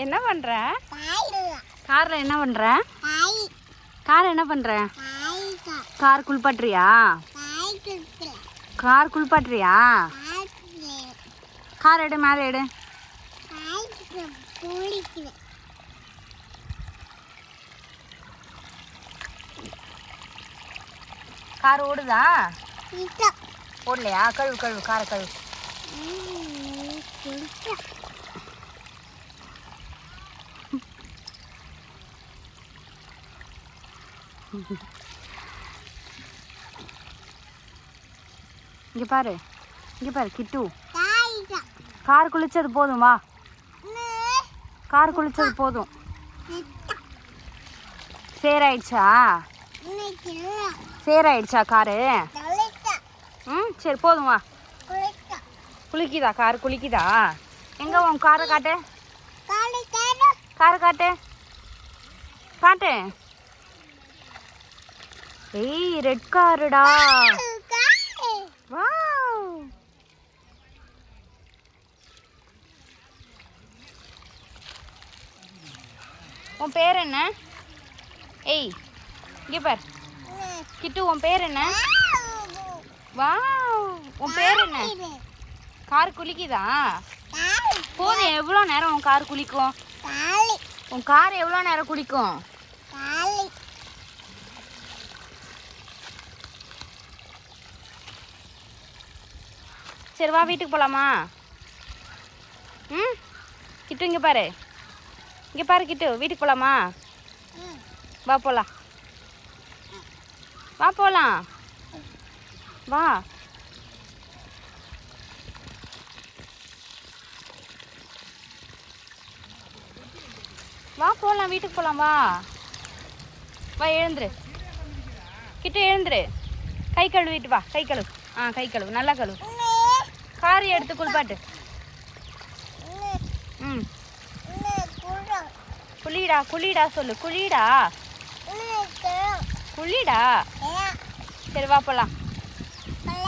என்ன பண்ற? கார்ல என்ன பண்ற? கார் என்ன பண்ற? கார் குளிப்பாட்டுறியா? கார் குளிப்பாட்டுறியா? கார் எடு, மேலே எடு. கார் ஓடுதா? ஓடலையா? கழுவு கழுவு, காரை கழுவு. இங்க பாரு, இங்க பாரு கிட்டு. கார் குளிச்சது போதும், வா. கார் குளிச்சது போதும். சேராயிடுச்சா? சேராயிடுச்சா காரு? ம், சரி போதும், வா. குளிக்குதா கார்? குளிக்குதா? எங்க உன் காரை காட்டு. காரை காட்டு, காட்டு. ஏய், ரெட் காருடா. வாவ். உன் பேர் என்ன? ஏய், இங்க பார் கிட்டு, உன் பேர் என்ன? வாவ். உன் பேர் என்ன? கார் குளிக்குதா? போதும். எவ்வளோ நேரம் உன் கார் குளிக்கும்? உன் கார் எவ்வளோ நேரம் குளிக்கும்? சரி வா, வீட்டுக்கு போகலாமா? ம், கிட்டு இங்கே பாரு, இங்கே பாரு கிட்டு, வீட்டுக்கு போகலாமா? வா போகலாம், வா போகலாம், வா. வா போகலாம், வீட்டுக்கு போகலாம், வா. வா, எழுந்துரு கிட்டு, எழுந்துரு. கை கழுவிட்டு வா, கை கழுவு. ஆ, கை கழுவு, நல்லா கழுவு. காரி எடுத்து குளிப்பாட்டு. ம், குளிடா, குளிடா சொல்லு. குளிடா, குளிடா. சரி வா போகலாம்.